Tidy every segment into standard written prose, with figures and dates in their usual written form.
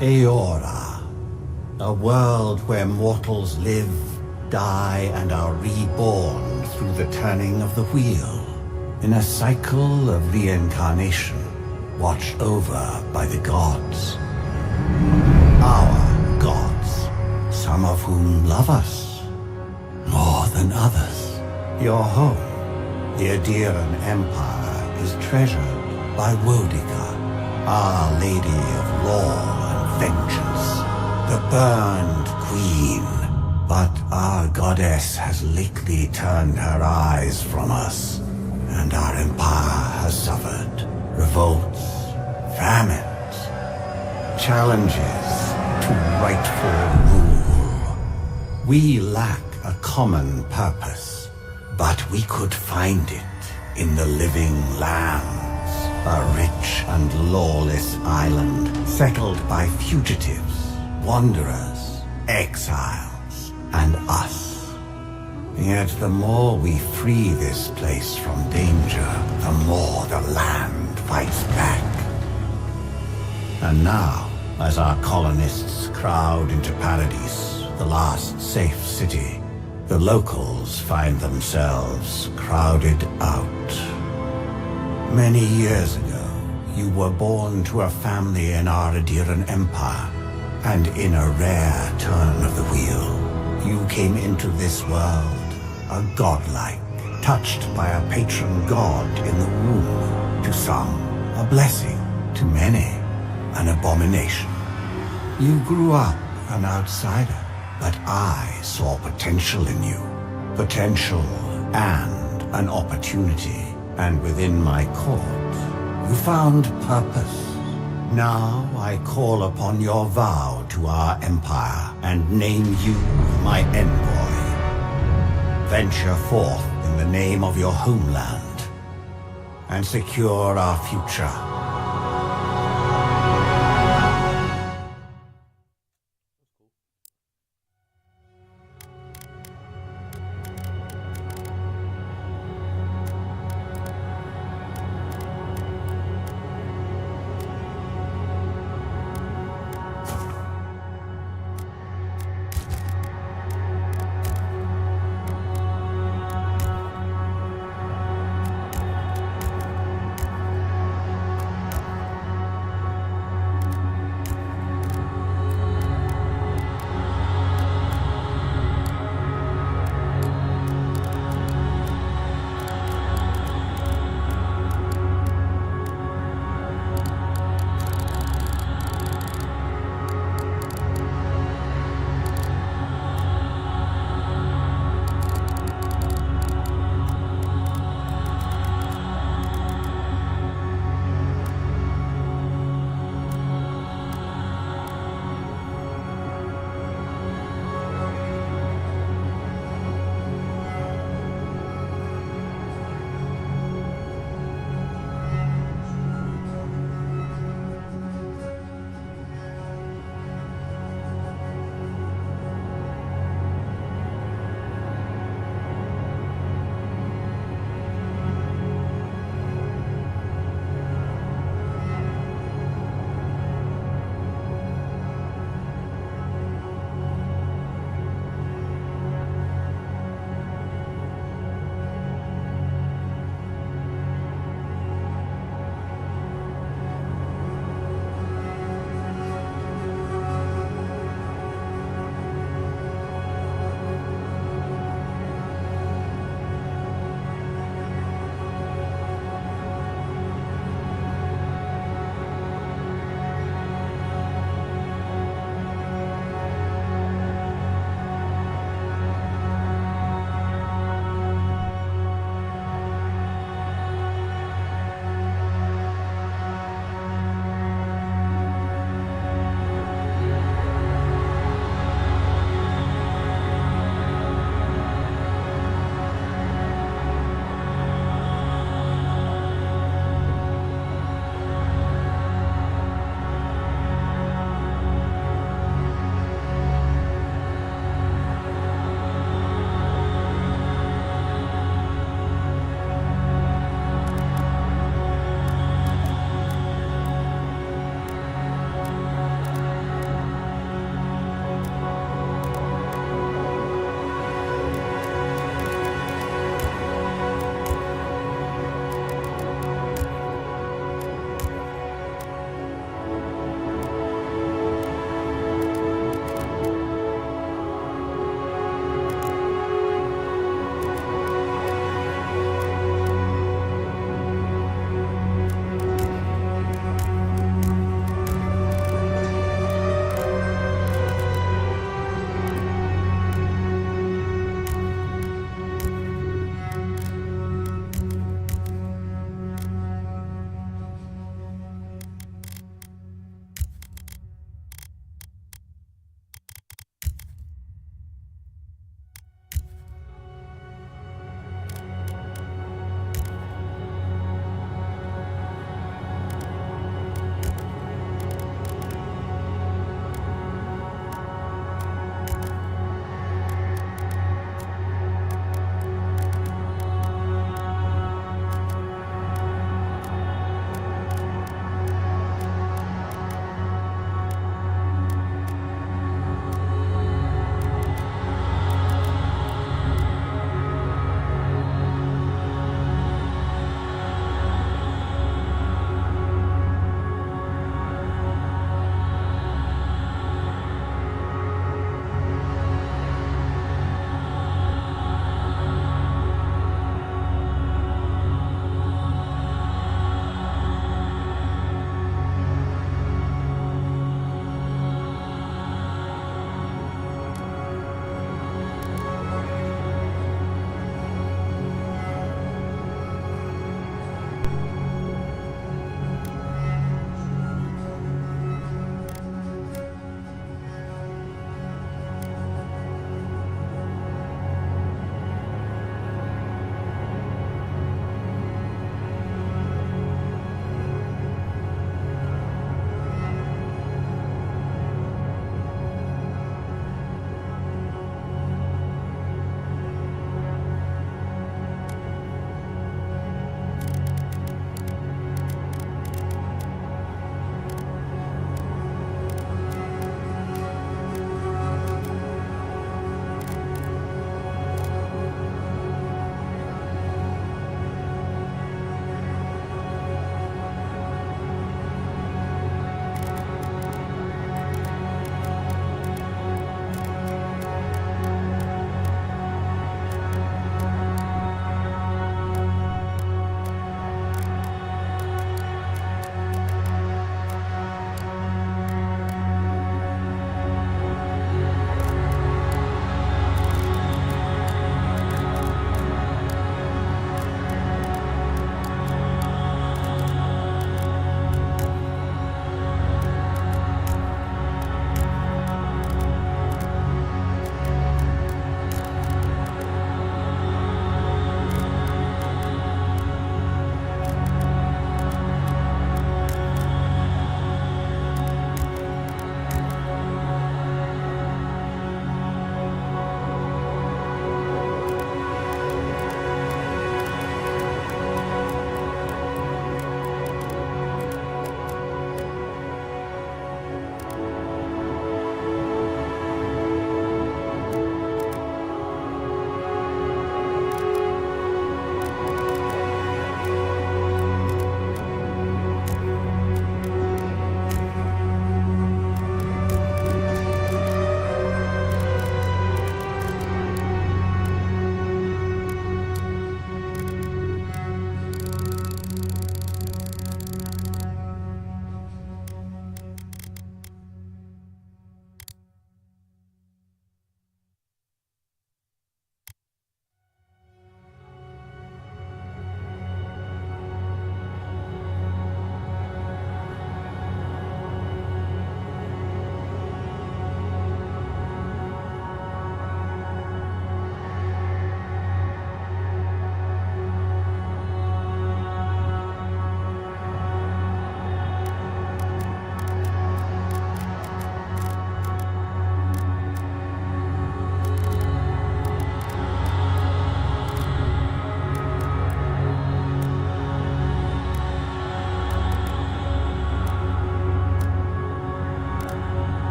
Eora, a world where mortals live, die, and are reborn through the turning of the wheel, in a cycle of reincarnation, watched over by the gods. Our gods, some of whom love us more than others. Your home, the Adiran Empire, is treasured by Wodica, Our Lady of Law and Vengeance, the burned queen. But our goddess has lately turned her eyes from us, and our empire has suffered revolts, famines, challenges to rightful rule. We lack a common purpose, but we could find it in the living lands, a rich and lawless island settled by fugitives, wanderers, exiles, and us. Yet the more we free this place from danger, the more the land fights back. And now, as our colonists crowd into Paradise, the last safe city, the locals find themselves crowded out. Many years ago, you were born to a family in our Adiran Empire, and in a rare turn of the wheel, you came into this world, a godlike, touched by a patron god in the womb. To some, a blessing. To many, an abomination. You grew up an outsider, but I saw potential in you. Potential and an opportunity. And within my court, you found purpose. Now I call upon your vow to our empire and name you my envoy. Venture forth in the name of your homeland and secure our future.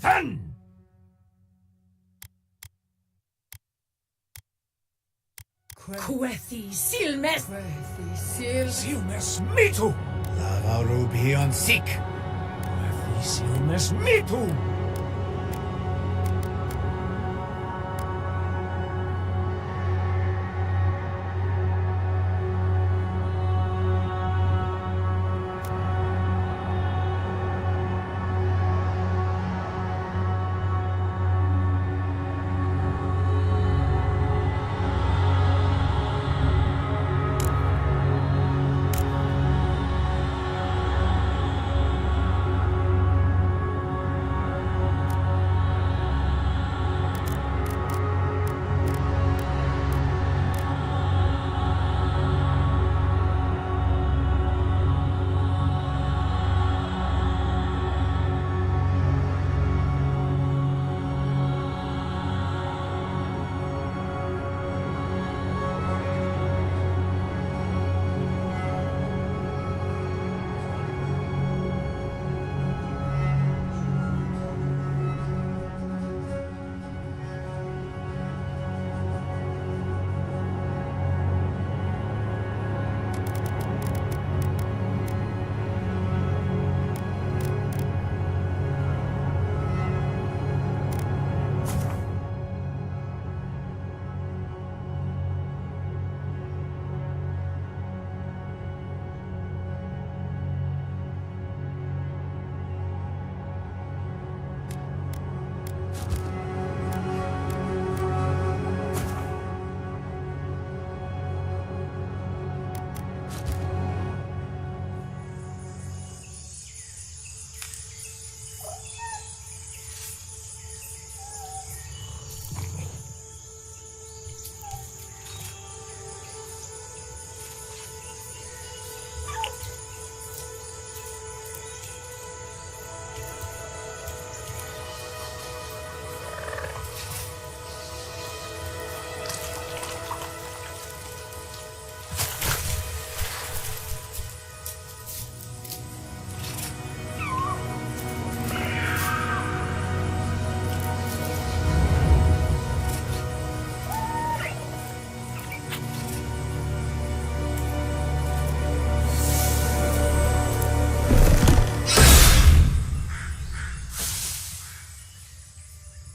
Then! Kwethi silmes. Silmes mitu! Lavarubion Sik. Silmes mitu!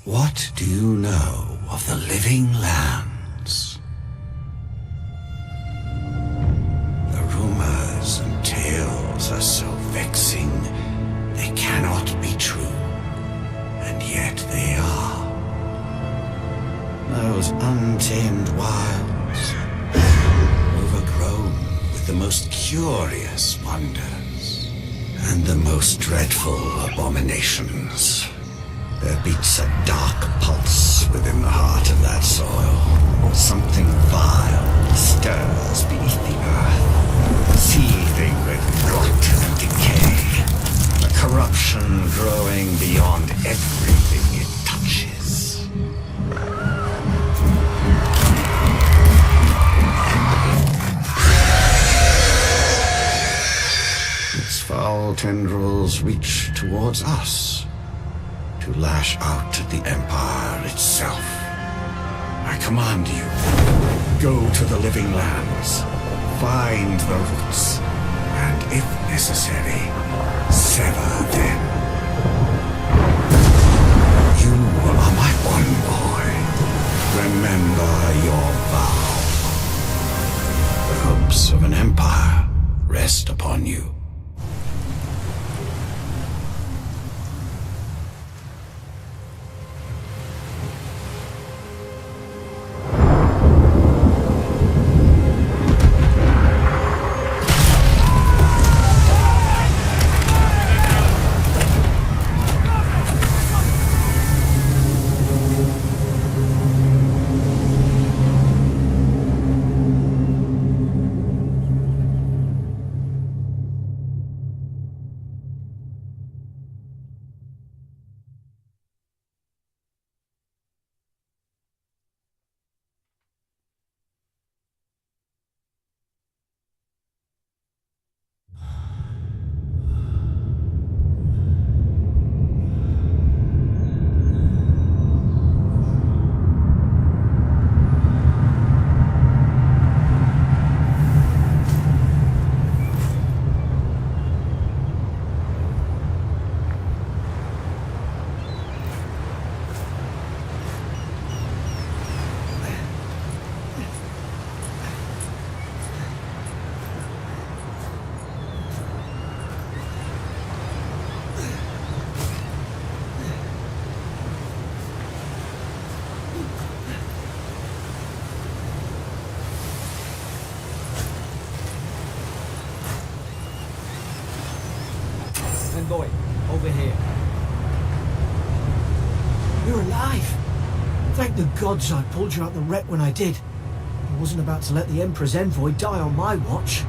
What do you know of the living lands? The rumors and tales are so vexing, they cannot be true, and yet they are. Those untamed wilds, overgrown with the most curious wonders and the most dreadful abominations. There beats a dark pulse within the heart of that soil. Something vile stirs beneath the earth, seething with rot and decay. A corruption growing beyond everything it touches. Its foul tendrils reach towards us, to lash out at the Empire itself. I command you, go to the living lands, find the roots, and if necessary, sever them. You are my envoy. Remember your vow. The hopes of an empire rest upon you. envoy. Over here. You're alive! Thank the gods I pulled you out the wreck when I did. I wasn't about to let the Emperor's envoy die on my watch.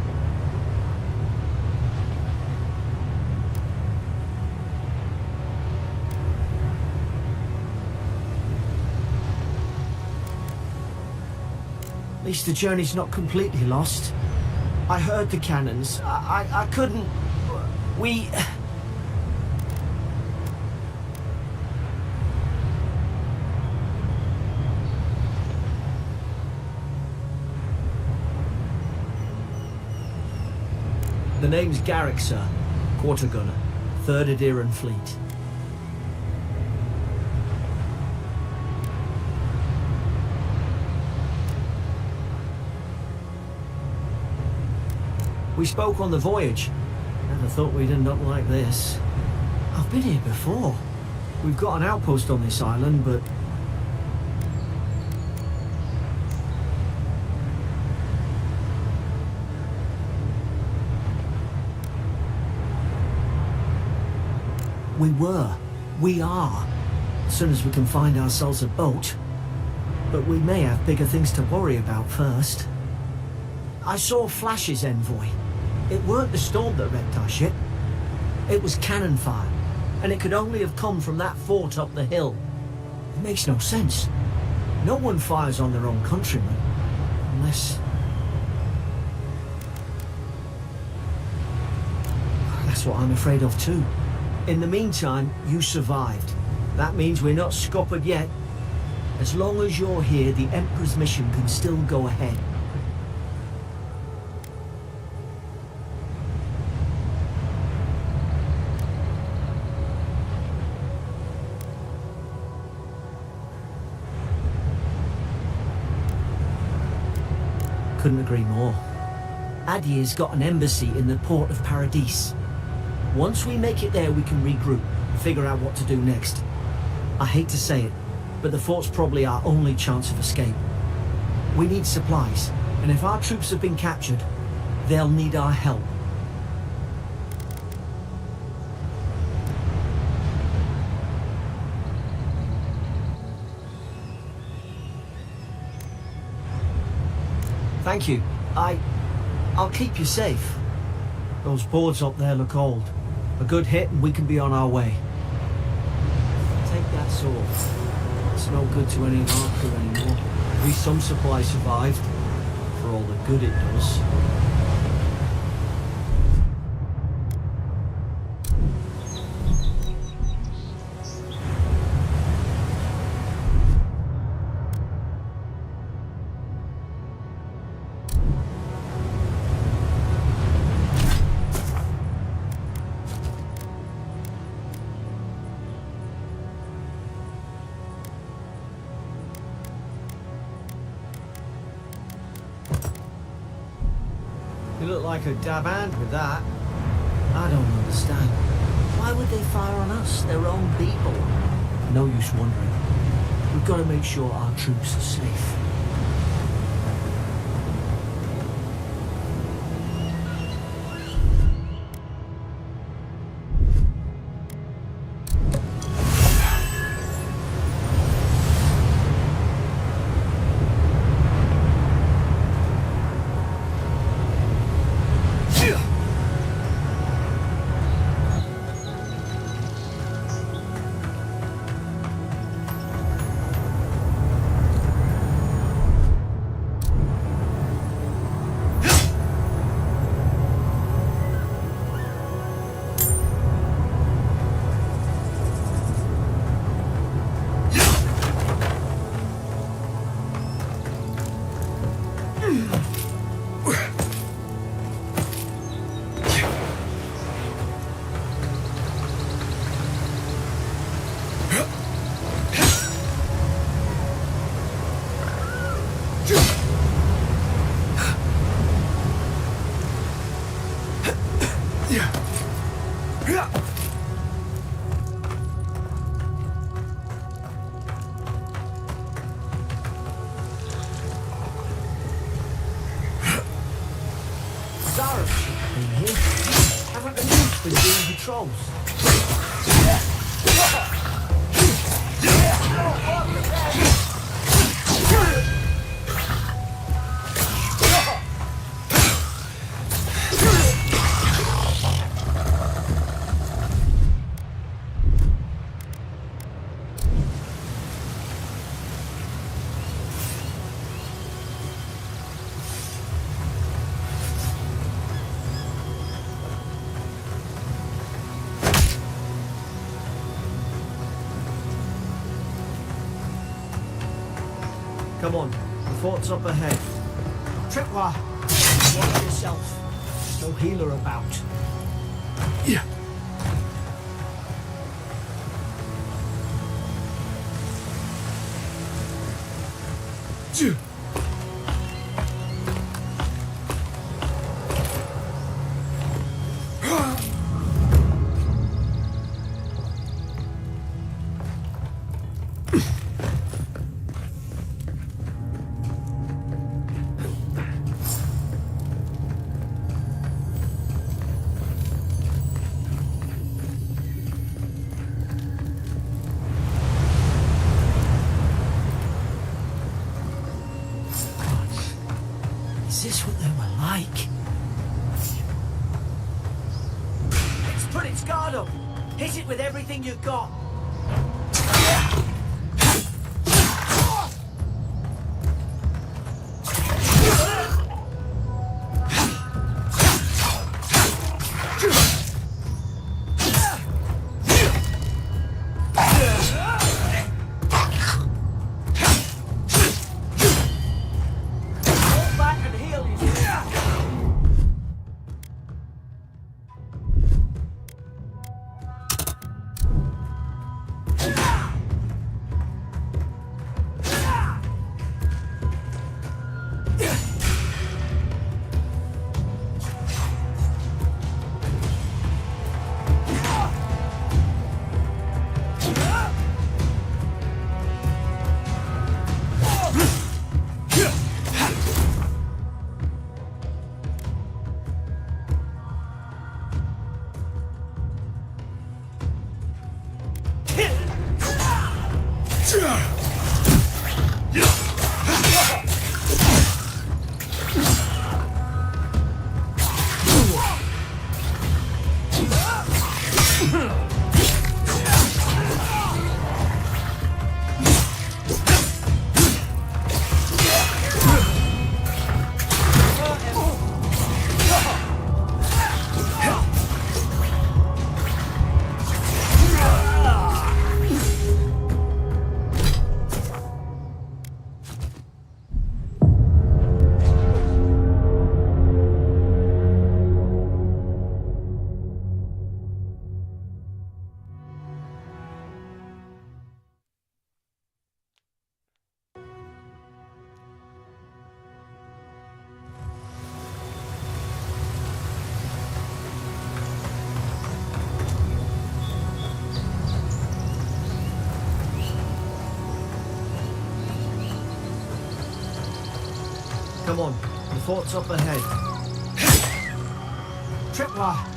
At least the journey's not completely lost. I heard the cannons. I couldn't... We... The name's Garrick, sir. Quarter gunner. 3rd Adheran Fleet. We spoke on the voyage. Never thought we'd end up like this. I've been here before. We've got an outpost on this island, but... We are. As soon as we can find ourselves a boat. But we may have bigger things to worry about first. I saw flashes, envoy. It weren't the storm that wrecked our ship. It was cannon fire. And it could only have come from that fort up the hill. It makes no sense. No one fires on their own countrymen. Unless... That's what I'm afraid of too. In the meantime, you survived. That means we're not scuppered yet. As long as you're here, the Emperor's mission can still go ahead. Couldn't agree more. Adir's got an embassy in the port of Paradis. Once we make it there, we can regroup and figure out what to do next. I hate to say it, but the fort's probably our only chance of escape. We need supplies, and if our troops have been captured, they'll need our help. Thank you. I'll keep you safe. Those boards up there look old. A good hit and we can be on our way. Take that sword. It's no good to any of our crew anymore. At least some supplies survived. For all the good it does. You look like a dab hand with that. I don't understand. Why would they fire on us, their own people? No use wondering. We've got to make sure our troops are safe. Haven't the troops been doing patrols? Come on, the fort's up ahead. Tripwire, watch yourself. No healer about. Yeah. Is this what they were like? It's put its guard up. Hit it with everything you've got. Fall back and heal you. Come on, the fort's up ahead. Tripwire.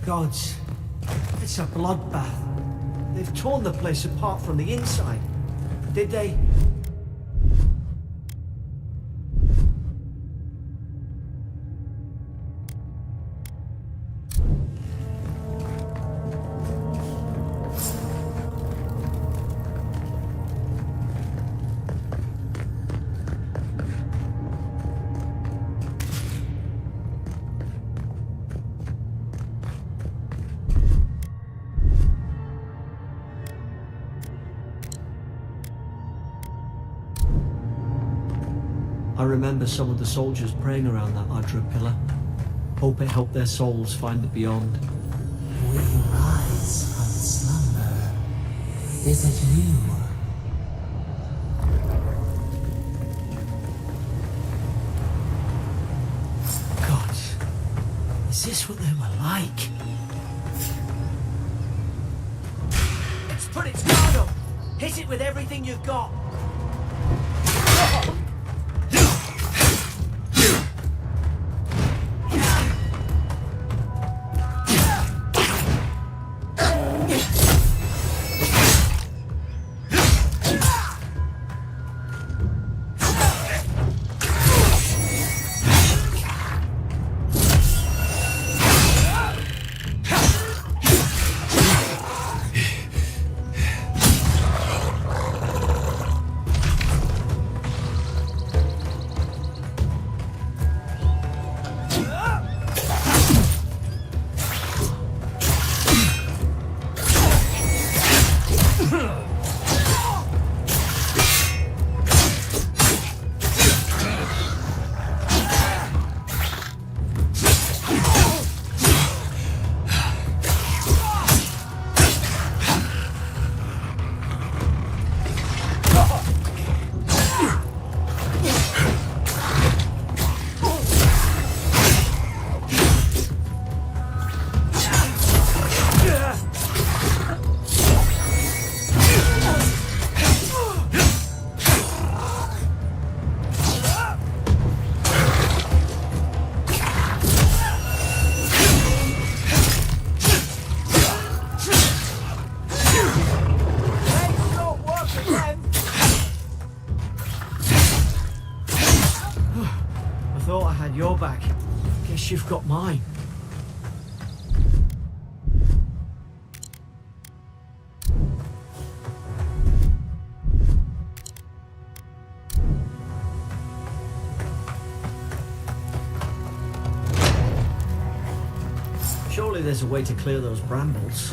Gods, it's a bloodbath. They've torn the place apart from the inside. Did they? I remember some of the soldiers praying around that Adra pillar. Hope it helped their souls find the beyond. We rise. slumber. Is it you? God, is this what they were like? Let's put its guard up. Hit it with everything you've got. Thought I had your back. Guess you've got mine. Surely there's a way to clear those brambles.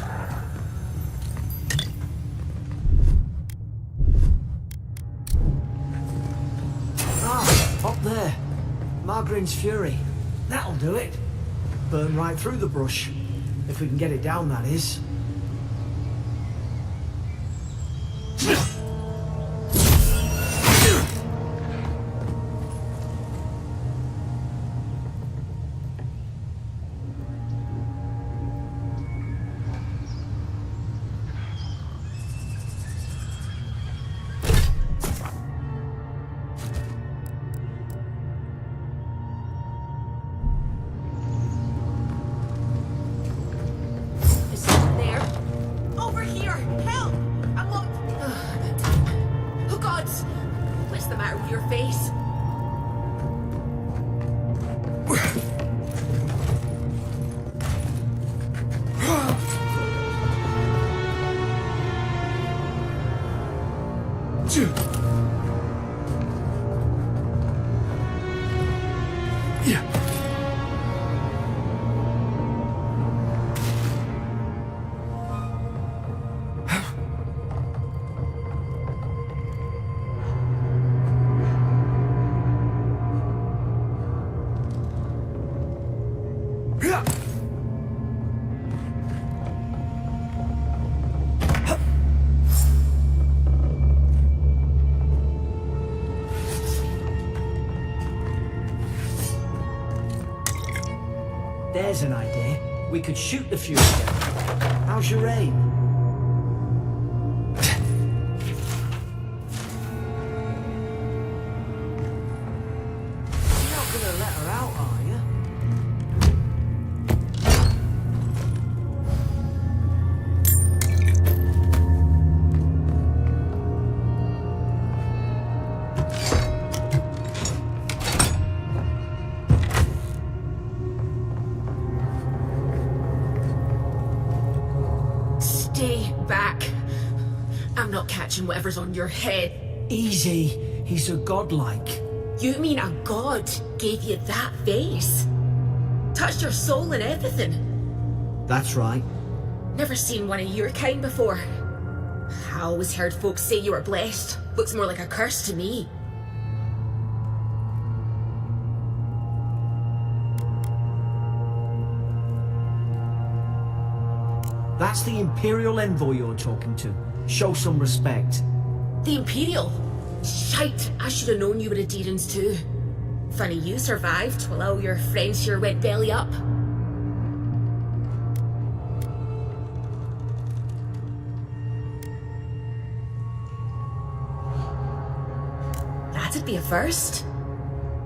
Ah, up there. Margarine's Fury. That'll do it. Burn right through the brush. If we can get it down, that is. There's an idea. We could shoot the Fury down. How's your aim? You're not gonna let her out, are you? Stay back. I'm not catching whatever's on your head. Easy. He's a godlike. You mean a god gave you that face? Touched your soul and everything? That's right. Never seen one of your kind before. I always heard folks say you were blessed. Looks more like a curse to me. That's the Imperial envoy you're talking to. Show some respect. The Imperial? Shite, I should have known you were Adherents too. Funny you survived while all your friends here went belly up. That'd be a first.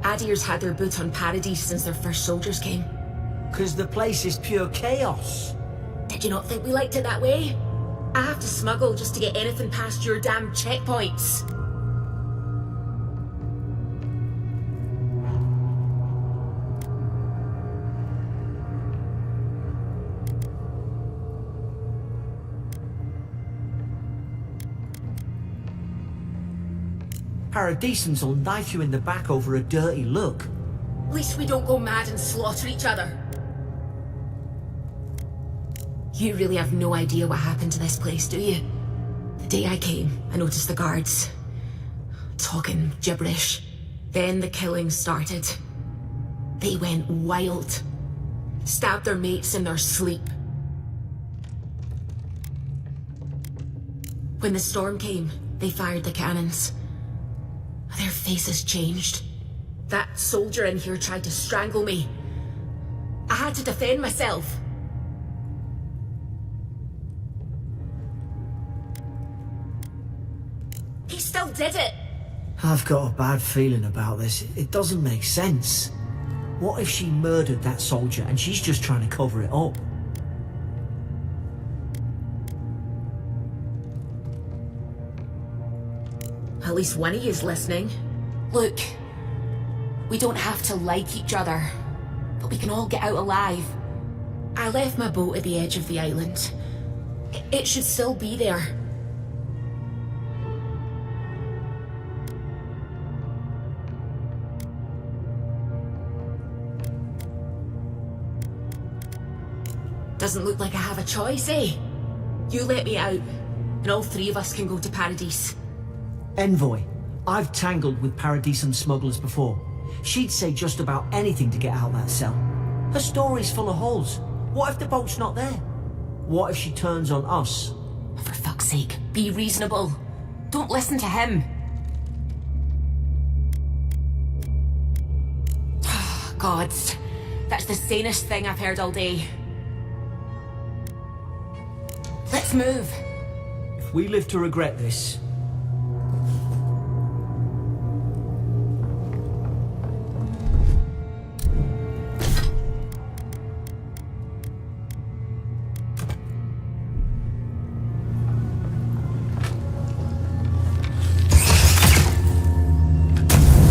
Adir's had their boot on Paradise since their first soldiers came. 'Cause the place is pure chaos. Did you not think we liked it that way? I have to smuggle just to get anything past your damn checkpoints. Paradisans will knife you in the back over a dirty look. At least we don't go mad and slaughter each other. You really have no idea what happened to this place, do you? The day I came, I noticed the guards talking gibberish. Then the killing started. They went wild. Stabbed their mates in their sleep. When the storm came, they fired the cannons. Their faces changed. That soldier in here tried to strangle me. I had to defend myself. He still did it. I've got a bad feeling about this. It doesn't make sense. What if she murdered that soldier and she's just trying to cover it up? At least one of you's listening. Look, we don't have to like each other, but we can all get out alive. I left my boat at the edge of the island. It should still be there. Doesn't look like I have a choice, eh? You let me out, and all three of us can go to Paradise. Envoy, I've tangled with Paradisan smugglers before. She'd say just about anything to get out that cell. Her story's full of holes. What if the boat's not there? What if she turns on us? For fuck's sake, be reasonable. Don't listen to him. Gods, that's the sanest thing I've heard all day. Let's move. If we live to regret this...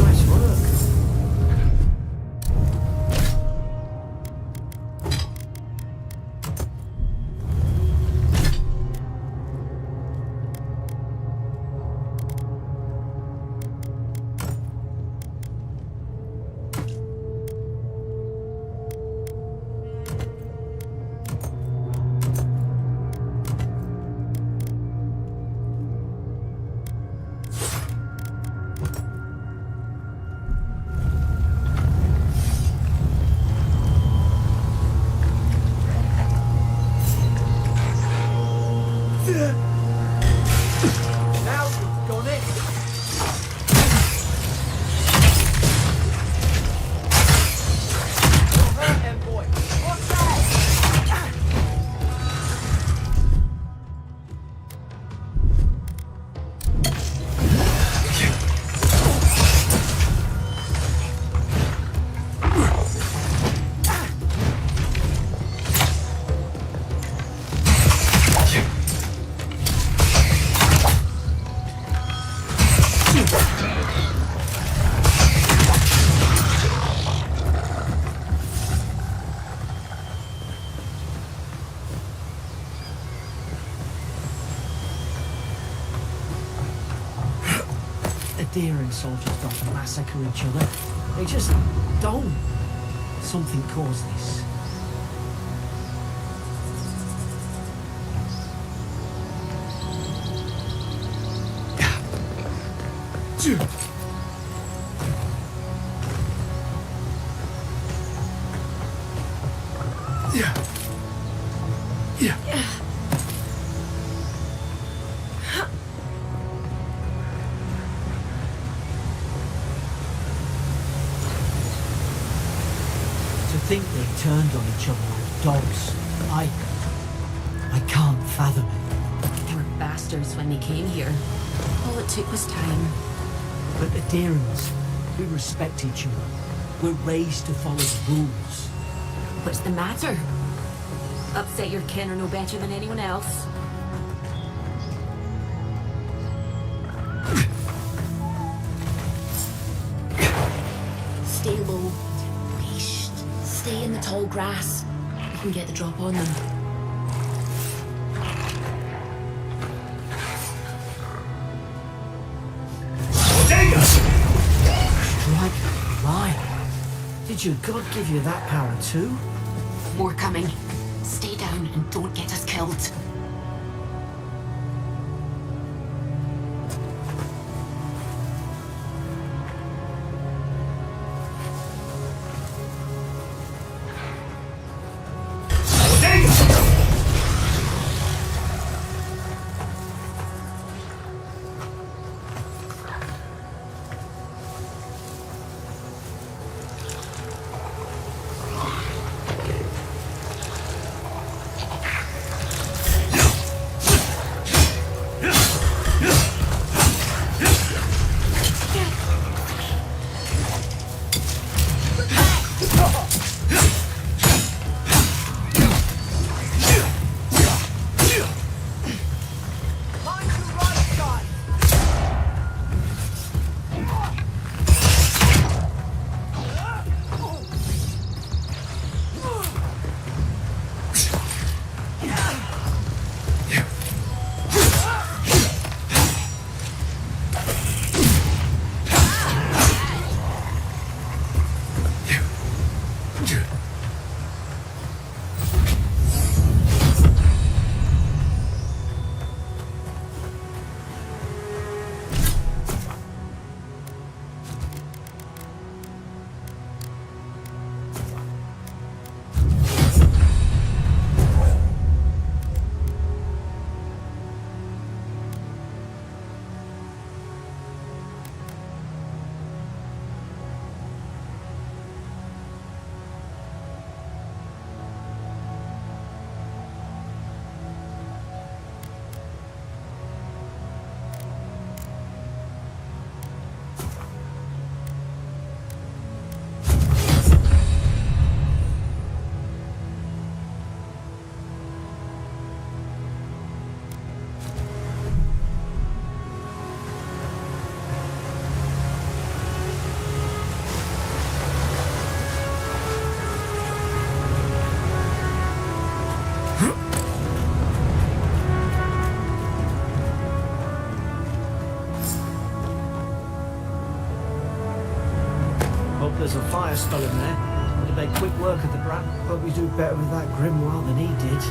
Nice work. Now you've done it. You're hurt, Envoy. Watch out! Adherent soldiers don't massacre each other. They just don't. Something caused this. Yeah. turned on each other like dogs. I can't fathom it. They were bastards when they came here. All it took was time. But Adherents, we respect each other. We're raised to follow the rules. What's the matter? Upset your kin are no better than anyone else. Stay low. Leashed. Stay in the tall grass. We can get the drop on them. Strike lion. Did your god give you that power too? More coming. Stay down and don't get us killed. There's a fire spell in there. Would have made quick work of the brat. Hope we do better with that grimoire than he did.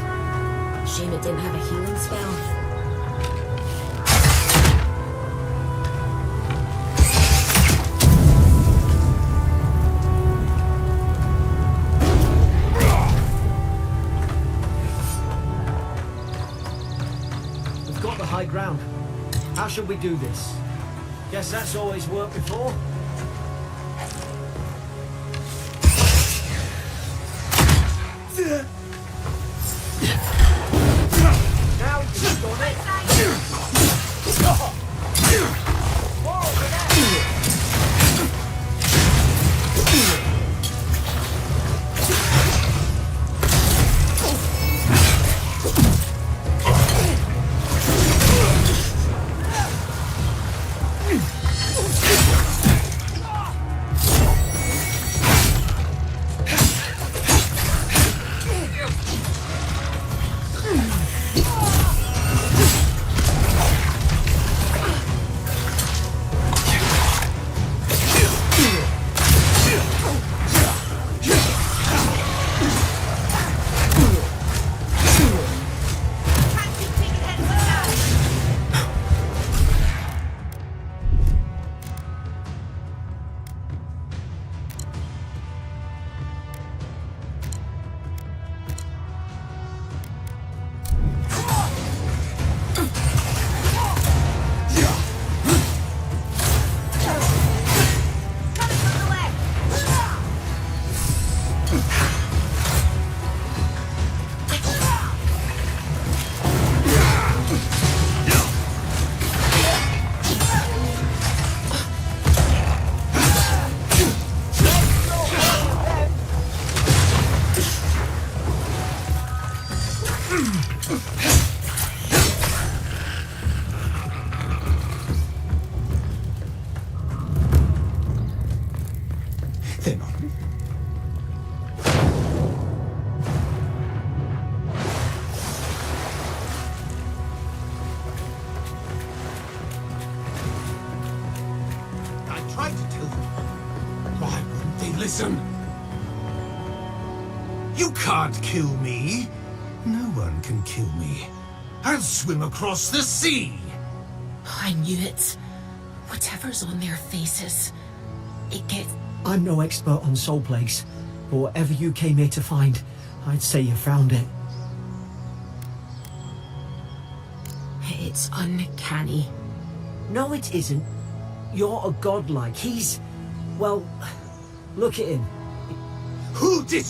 Shame it didn't have a healing spell. We've got the high ground. How should we do this? Guess that's always worked before. Now you've got it. They're not. I tried to tell them. Why wouldn't they listen? You can't kill me. No one can kill me. I'll swim across the sea. I knew it. Whatever's on their faces, it gets... I'm no expert on soul plagues, but whatever you came here to find, I'd say you found it. It's uncanny. No, it isn't. You're a godlike. He's... well, look at him. Who did...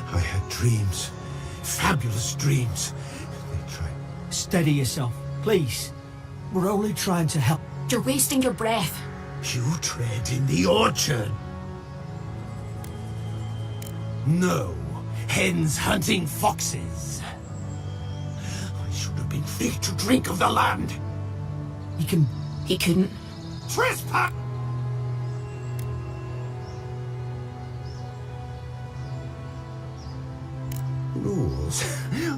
I had dreams. Fabulous dreams. They tried... Steady yourself, please. We're only trying to help. You're wasting your breath. You tread in the orchard. No. Hens hunting foxes. I should have been fit to drink of the land. He couldn't. Trespass! Rules?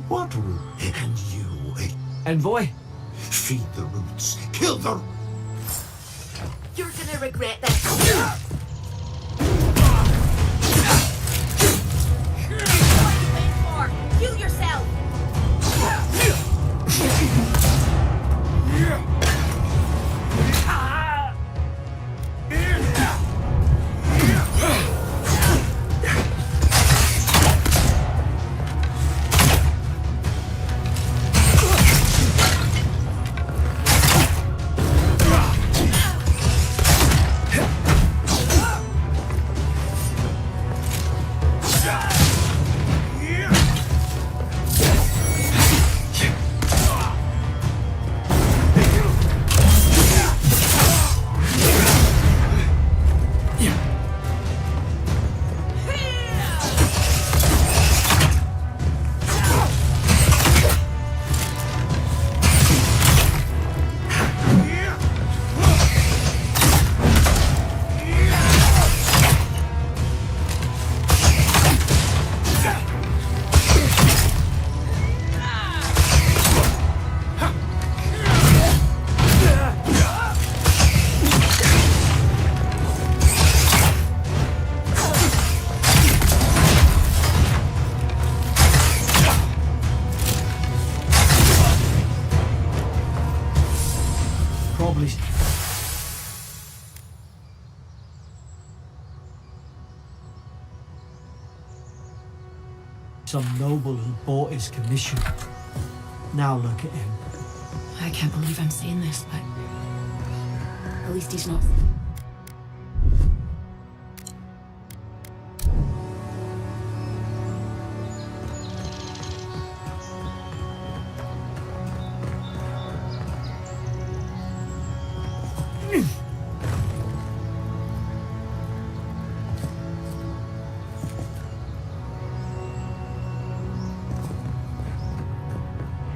What rules? And you... Envoy? Feed the roots. Kill the... You're gonna regret this. What are you waiting for? Heal yourself. Probably. Some noble who bought his commission. Now look at him. I can't believe I'm saying this, but at least he's not.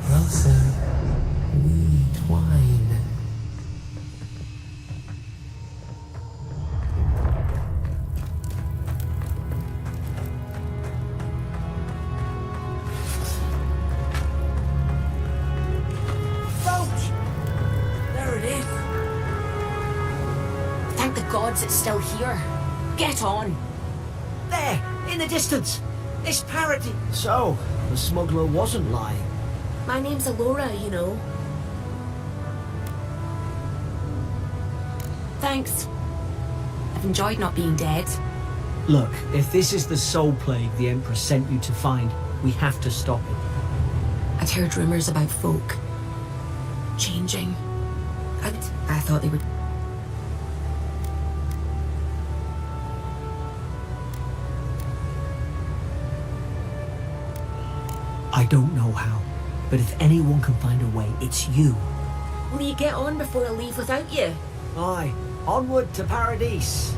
Rosa, need wine. Boat! There it is. Thank the gods it's still here. Get on. There, in the distance. It's Parody. So, the smuggler wasn't lying. My name's Alora, you know. Thanks. I've enjoyed not being dead. Look, if this is the soul plague the Emperor sent you to find, we have to stop it. I'd heard rumors about folk changing. I thought they would. I don't know how, but if anyone can find a way, it's you. Will you get on before I leave without you? Aye, onward to Paradise.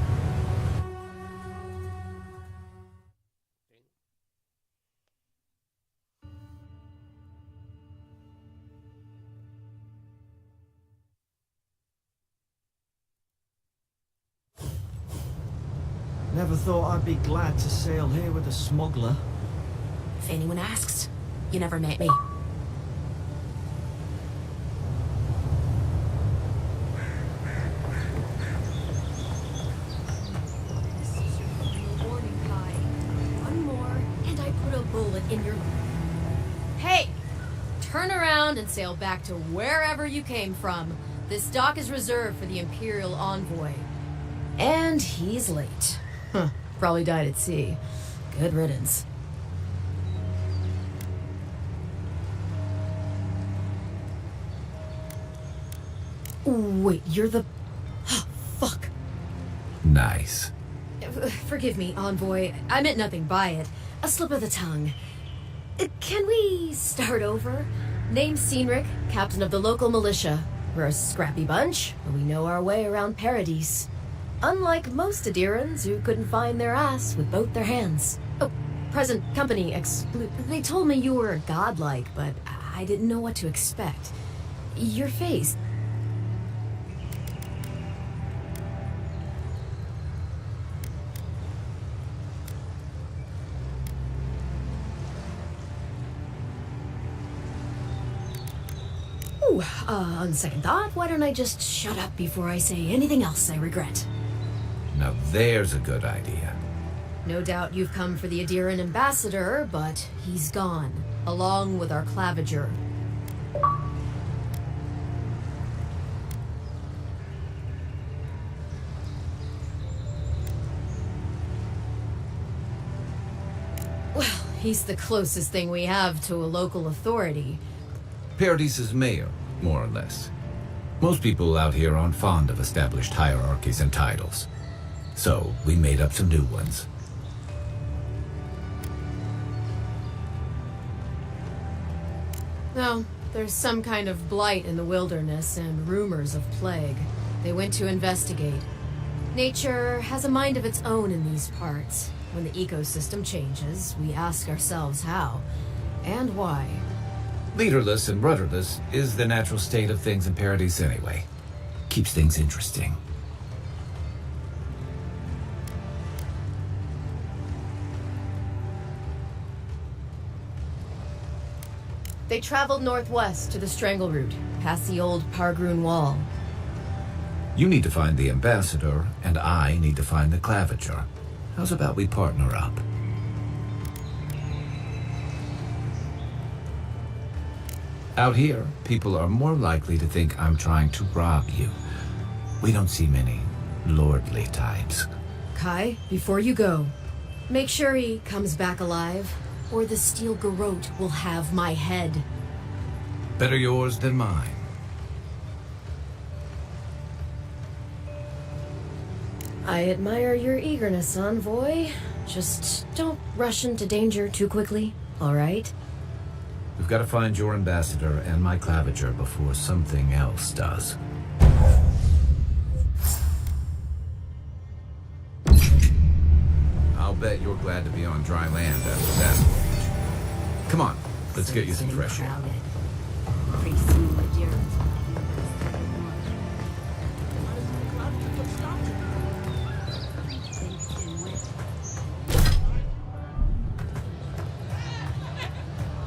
Never thought I'd be glad to sail here with a smuggler. If anyone asks, you never met me. Warning, Kai. One more, and I put a bullet in your... Hey! Turn around and sail back to wherever you came from. This dock is reserved for the Imperial Envoy. And he's late. Huh. Probably died at sea. Good riddance. Wait, you're the... Fuck. Nice. Forgive me, Envoy. I meant nothing by it. A slip of the tongue. Can we start over? Name's Cynric, captain of the local militia. We're a scrappy bunch, but we know our way around Paradise. Unlike most Adirans who couldn't find their ass with both their hands. Oh, present company They told me you were godlike, but I didn't know what to expect. Your face... on second thought, why don't I just shut up before I say anything else I regret? Now there's a good idea. No doubt you've come for the Adiran ambassador, but he's gone, along with our claviger. Well, he's the closest thing we have to a local authority. Paradise's mayor, more or less. Most people out here aren't fond of established hierarchies and titles. So, we made up some new ones. No, there's some kind of blight in the wilderness and rumors of plague. They went to investigate. Nature has a mind of its own in these parts. When the ecosystem changes, we ask ourselves how and why. Leaderless and rudderless is the natural state of things in Paradise anyway. Keeps things interesting. They traveled northwest to the Strangle Route, past the old Pargroon Wall. You need to find the ambassador, and I need to find the claviger. How's about we partner up? Out here, people are more likely to think I'm trying to rob you. We don't see many lordly types. Kai, before you go, make sure he comes back alive, or the Steel Garrote will have my head. Better yours than mine. I admire your eagerness, Envoy. Just don't rush into danger too quickly, all right? We've got to find your ambassador and my claviger before something else does. I'll bet you're glad to be on dry land after that voyage. Come on, let's get you some fresh air. Pretty soon, my dear.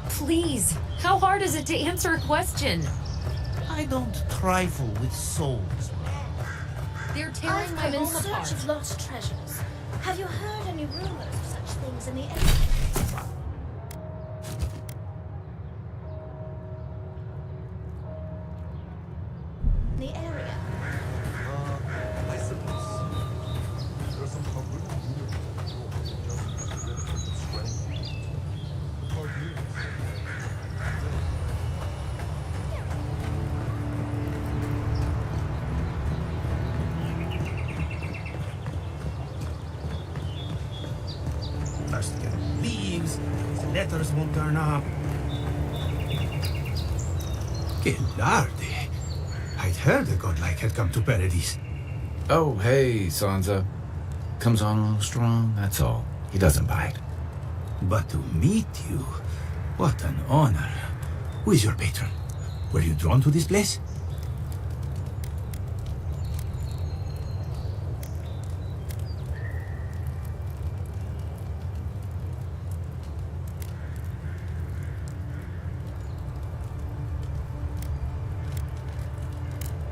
Please, how hard is it to answer a question? I don't trifle with souls. They're tearing my I've come in home search apart. of lost treasures. Have you heard any rumors of such things in the area? The area. I suppose. There are some First get leaves, the letters won't turn up. Gilardi. I'd heard a godlike had come to Paradise. Oh, hey, Sansa. Comes on a little strong, that's all. He doesn't bite. But to meet you, what an honor. Who is your patron? Were you drawn to this place?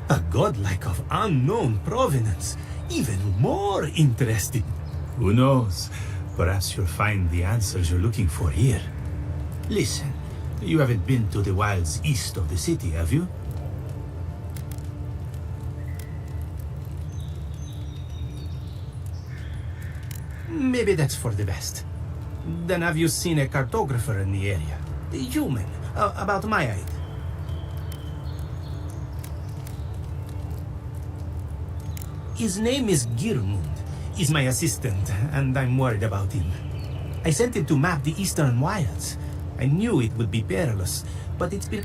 A godlike of unknown provenance. Even more interesting. Who knows? Perhaps you'll find the answers you're looking for here. Listen, you haven't been to the wilds east of the city, have you? Maybe that's for the best. Then have you seen a cartographer in the area? A human, about my height. His name is Girmund. He's my assistant, and I'm worried about him. I sent him to map the eastern wilds. I knew it would be perilous, but it's been...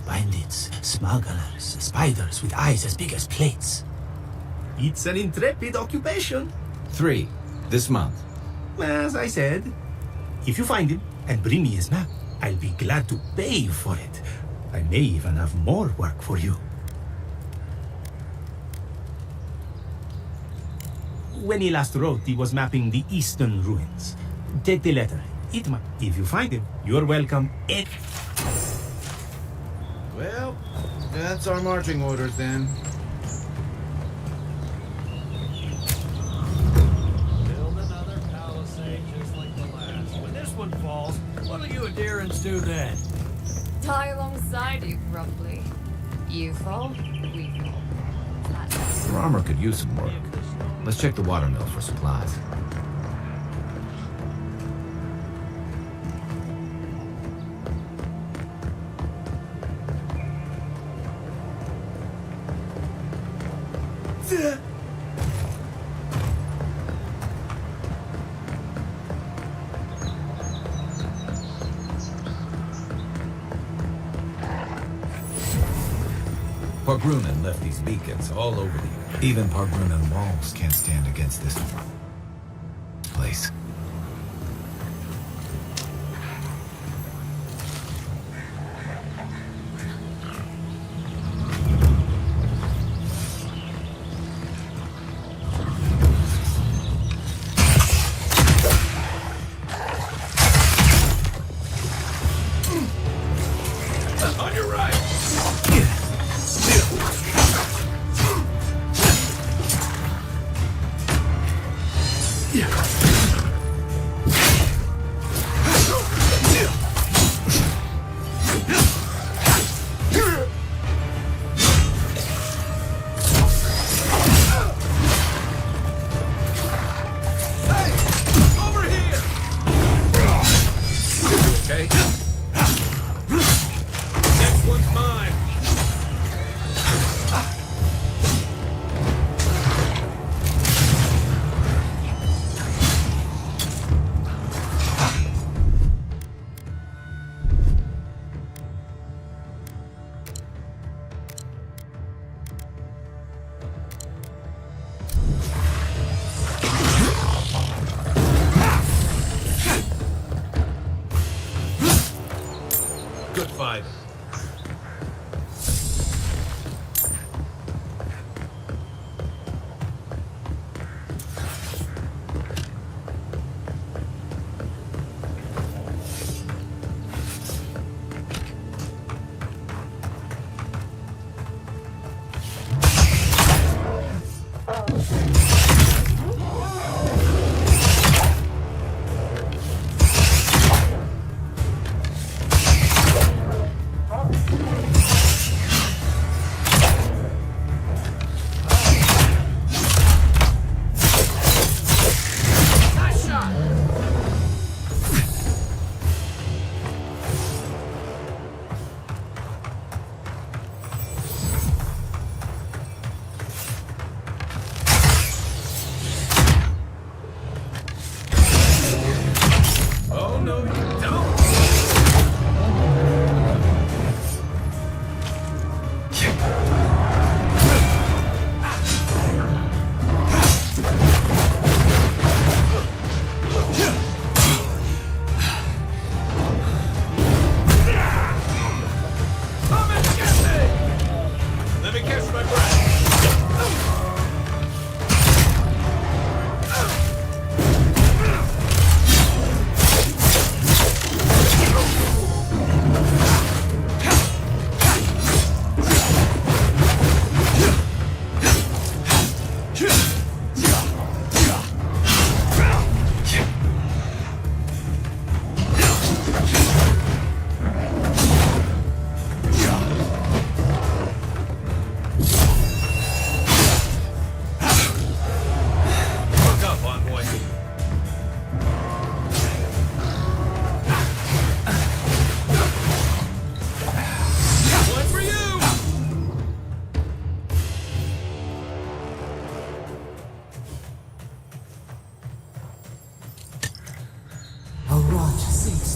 Bandits, smugglers, spiders with eyes as big as plates. It's an intrepid occupation. 3. This month. As I said, if you find him and bring me his map, I'll be glad to pay you for it. I may even have more work for you. When he last wrote, he was mapping the eastern ruins. Take the letter. If you find him, you're welcome. Well, that's our marching orders then. Build another palisade just like the last. When this one falls, what'll you adherents do then? Die alongside you, probably. You fall, we fall. Your armor could use some work. Let's check the watermill for supplies. Pargrunan left these beacons all over the earth. Even Pargrunan walls can't stand against this place. On your right. Okay? Next one's mine. Good fight.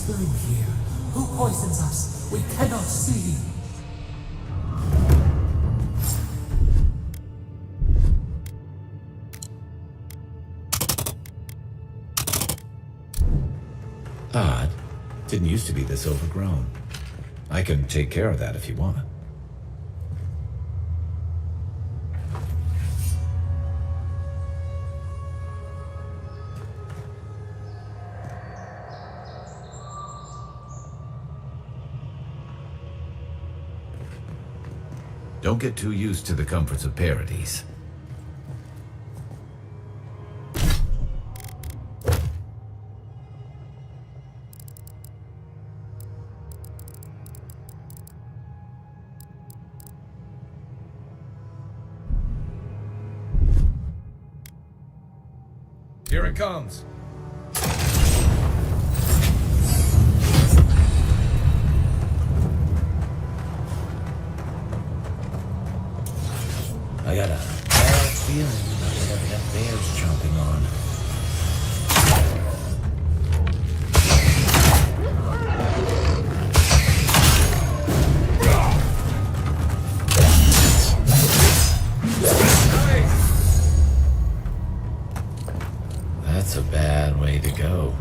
whispering here? Who poisons us? We cannot see. Odd. Didn't used to be this overgrown. I can take care of that if you want. Don't get too used to the comforts of Paradise. Here it comes. I got a bad feeling about whatever that bear's chomping on. That's a bad way to go.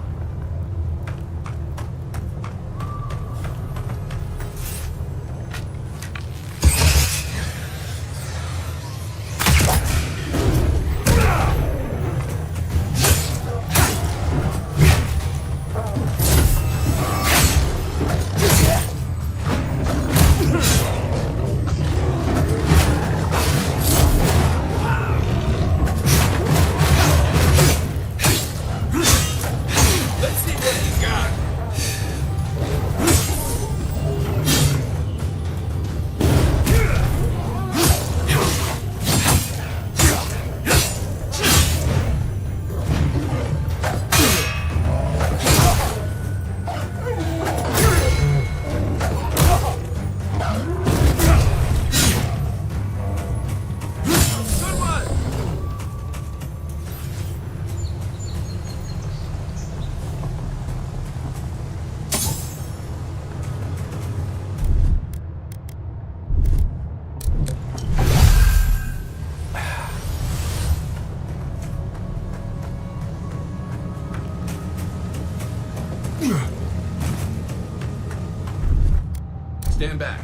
Stand back.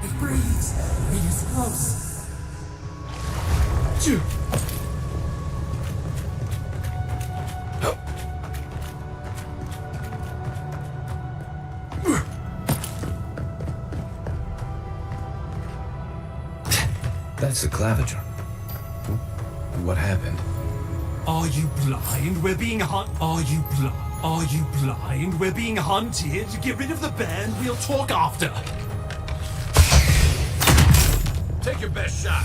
It breathes. It is close. That's the claviger. What happened? Are you blind? We're being Are you blind? Are you blind? We're being hunted. Get rid of the bear and we'll talk after. Take your best shot.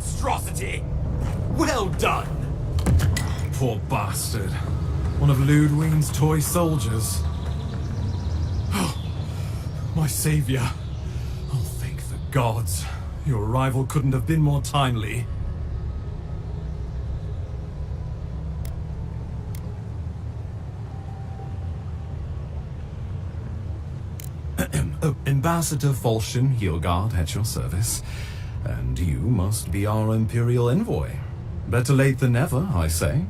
monstrosity! Well done! Poor bastard. One of Ludwine's toy soldiers. Oh, my savior. Oh, thank the gods. Your arrival couldn't have been more timely. Ambassador Volshin Hildgard at your service. And you must be our Imperial envoy. Better late than never, I say.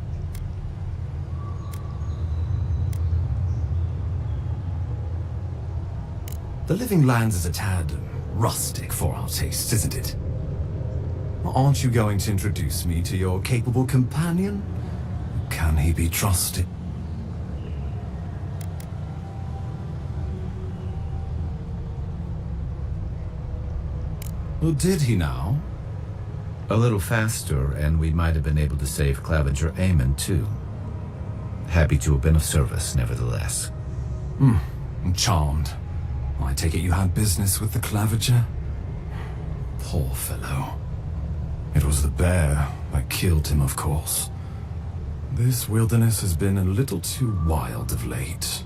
The Living Lands is a tad rustic for our tastes, isn't it? Aren't you going to introduce me to your capable companion? Can he be trusted? Well, did he now? A little faster, and we might have been able to save Clavenger Aemon, too. Happy to have been of service, nevertheless. I'm charmed. I take it you had business with the Clavenger? Poor fellow. It was the bear that killed him, of course. This wilderness has been a little too wild of late.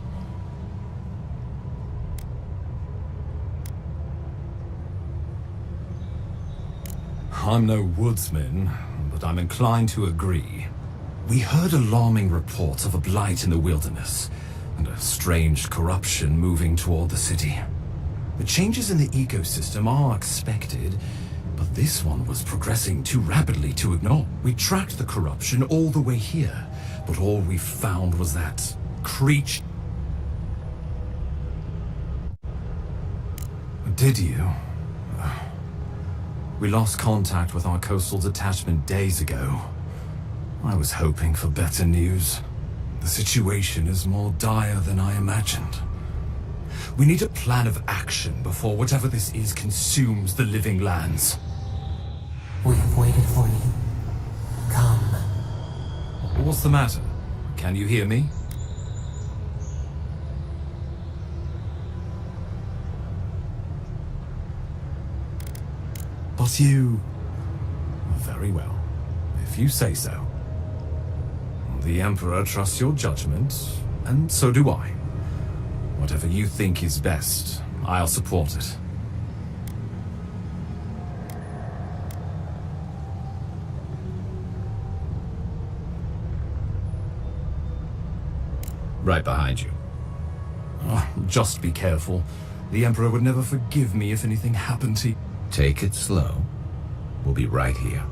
I'm no woodsman, but I'm inclined to agree. We heard alarming reports of a blight in the wilderness, and a strange corruption moving toward the city. The changes in the ecosystem are expected, but this one was progressing too rapidly to ignore. We tracked the corruption all the way here, but all we found was that creature. Did you? We lost contact with our coastal detachment days ago. I was hoping for better news. The situation is more dire than I imagined. We need a plan of action before whatever this is consumes the Living Lands. We have waited for you. Come. What's the matter? Can you hear me? But you... Very well, if you say so. The Emperor trusts your judgment, and so do I. Whatever you think is best, I'll support it. Right behind you. Just be careful. The Emperor would never forgive me if anything happened to you. Take it slow. We'll be right here.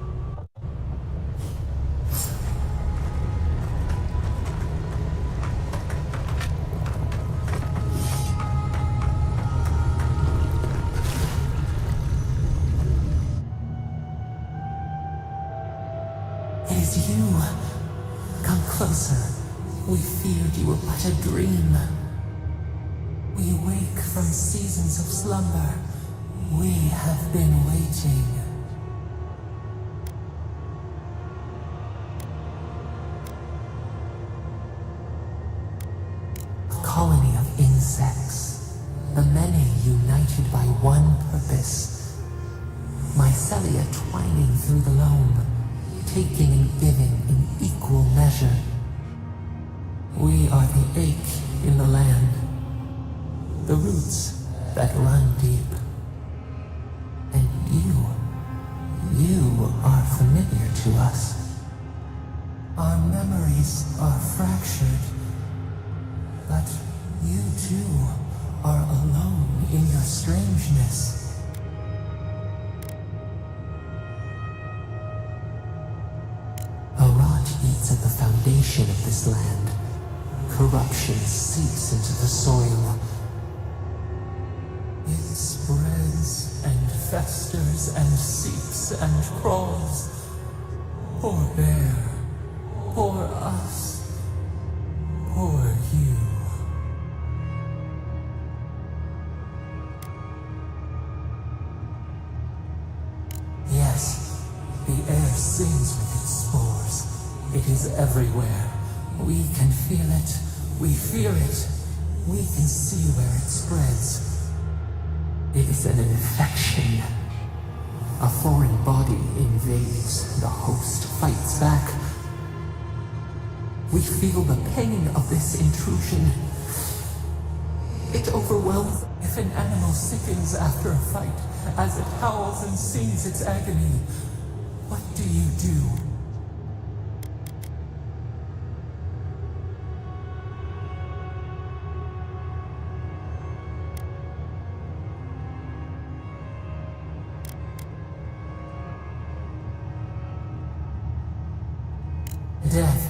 It is you. Come closer. We feared you were but a dream. We wake from seasons of slumber. We have been waiting. A colony of insects, the many united by one purpose. Mycelia twining through the loam, taking and giving in equal measure. We are the ache in the land, the roots that run deep. And you are familiar to us. Our memories are fractured, but you too are alone in your strangeness. A rot eats at the foundation of this land. Corruption seeps into the soil. It spreads and festers and seeps and crawls. Poor bear, poor us, poor you. Yes, the air sings with its spores. It is everywhere. We can feel it. We fear it. We can see where it spreads. It is an infection. A foreign body invades, the host fights back. We feel the pain of this intrusion. It overwhelms. If an animal sickens after a fight, as it howls and sings its agony, what do you do? Death.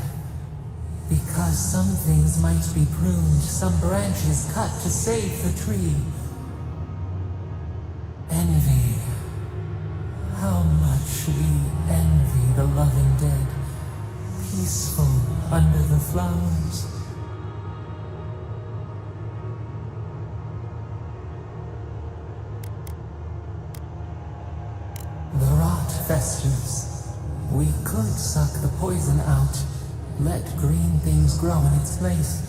Because some things might be pruned, some branches cut to save the tree. Envy. How much we envy the loving dead, peaceful under the flowers. The rot festers. We could suck the poison out, let green things grow in its place,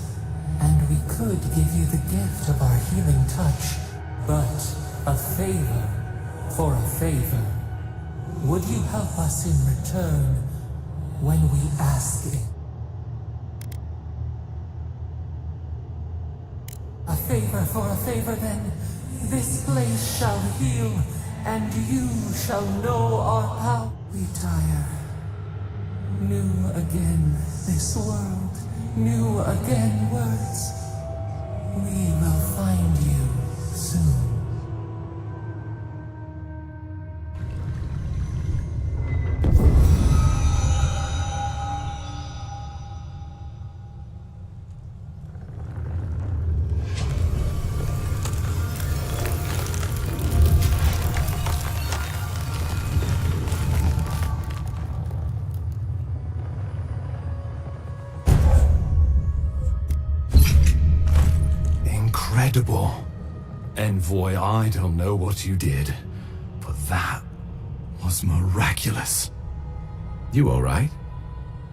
and we could give you the gift of our healing touch. But a favor for a favor. Would you help us in return when we ask it? A favor for a favor then. This place shall heal, and you shall know our power. We tire. New again this world, new again words. We will find you soon. Incredible. Envoy, I don't know what you did, but that was miraculous. You all right?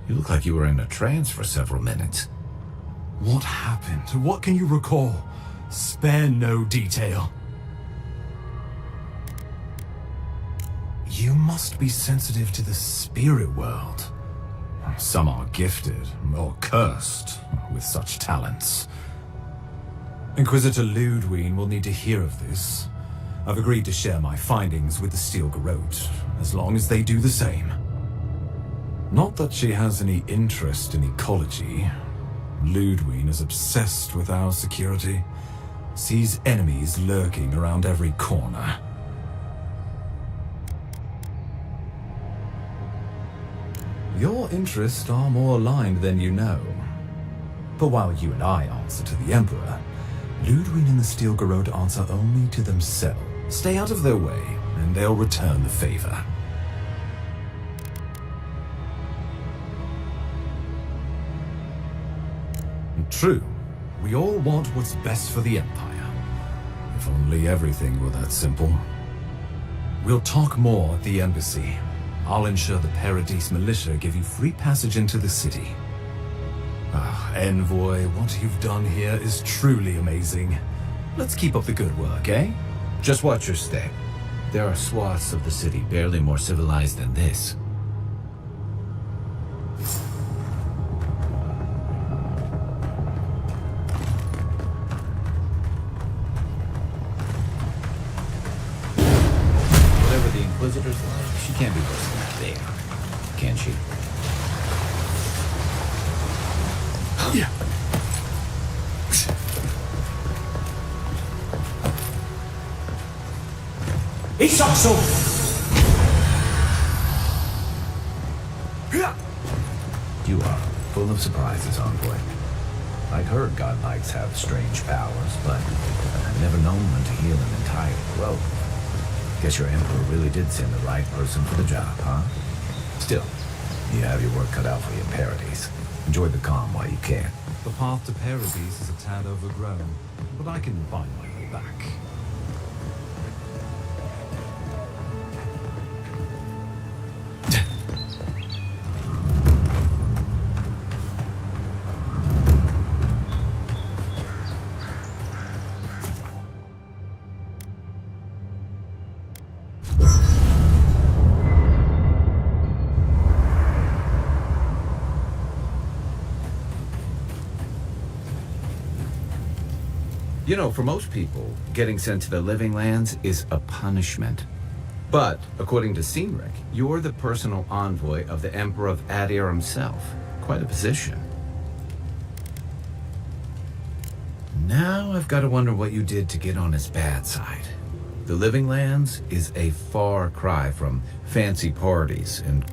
You look like you were in a trance for several minutes. What happened? What can you recall? Spare no detail. You must be sensitive to the spirit world. Some are gifted, or cursed, with such talents. Inquisitor Ludwig will need to hear of this. I've agreed to share my findings with the Steel Garrote, as long as they do the same. Not that she has any interest in ecology. Ludwig is obsessed with our security, sees enemies lurking around every corner. Your interests are more aligned than you know. But while you and I answer to the Emperor, Ludwig and the Steel Garrote answer only to themselves. Stay out of their way, and they'll return the favor. True, we all want what's best for the Empire. If only everything were that simple. We'll talk more at the embassy. I'll ensure the Paradise Militia give you free passage into the city. Envoy, what you've done here is truly amazing. Let's keep up the good work, eh? Just watch your step. There are swaths of the city barely more civilized than this. Whatever the Inquisitor's like, she can't be worse than that there, can she? Yeah. Isakso! You are full of surprises, Envoy. I've heard godlikes have strange powers, but I've never known one to heal an entire grove. Guess your Emperor really did send the right person for the job, huh? Still, you have your work cut out for you in Paradise. Enjoy the calm while you can. The path to Paradise is a tad overgrown, but I can find my way back. You know, for most people, getting sent to the Living Lands is a punishment. But, according to Cynric, you're the personal envoy of the Emperor of Adir himself. Quite a position. Now I've got to wonder what you did to get on his bad side. The Living Lands is a far cry from fancy parties and...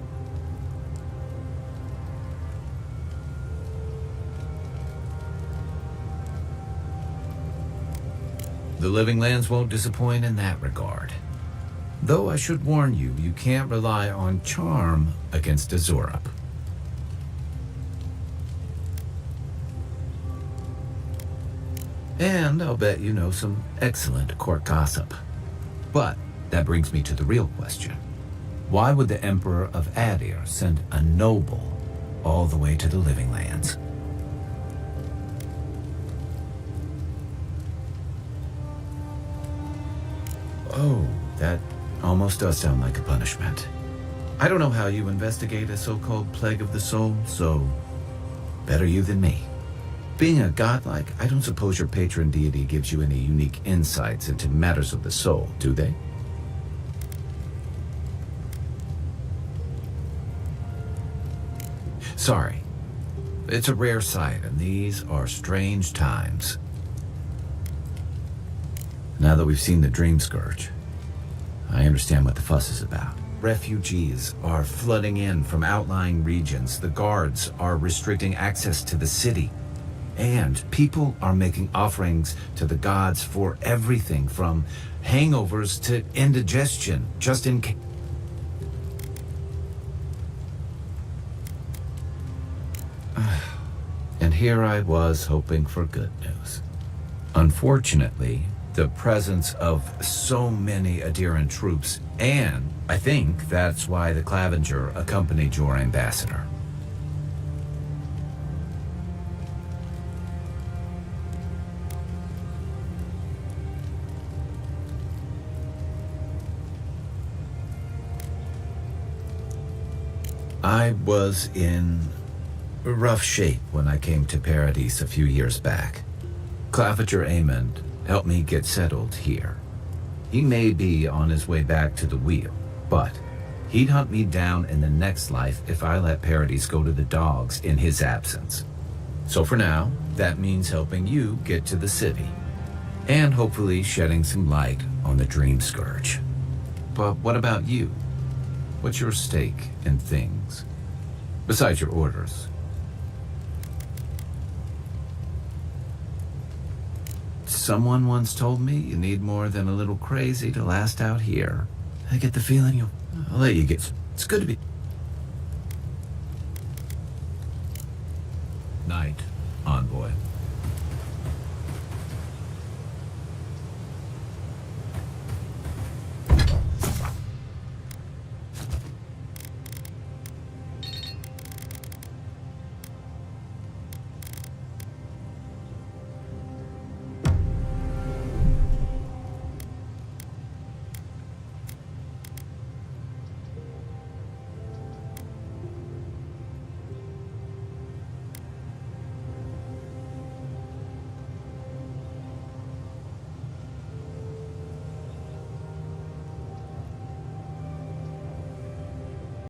The Living Lands won't disappoint in that regard. Though I should warn you, you can't rely on charm against Azurup. And I'll bet you know some excellent court gossip. But that brings me to the real question. Why would the Emperor of Adir send a noble all the way to the Living Lands? Oh, that almost does sound like a punishment. I don't know how you investigate a so-called plague of the soul, so better you than me. Being a godlike, I don't suppose your patron deity gives you any unique insights into matters of the soul, do they? Sorry. It's a rare sight, and these are strange times. Now that we've seen the Dream Scourge, I understand what the fuss is about. Refugees are flooding in from outlying regions. The guards are restricting access to the city. And people are making offerings to the gods for everything from hangovers to indigestion, just in case. And here I was hoping for good news. Unfortunately, the presence of so many Adiran troops, and I think that's why the Clavenger accompanied your ambassador. I was in rough shape when I came to Paradise a few years back. Clavenger Amond helped me get settled here. He may be on his way back to the wheel, but he'd hunt me down in the next life if I let Paradise go to the dogs in his absence. So for now, that means helping you get to the city, and hopefully shedding some light on the Dream Scourge. But what about you? What's your stake in things, besides your orders? Someone once told me you need more than a little crazy to last out here. I get the feeling I'll let you get... It's good to be... Night, Envoy.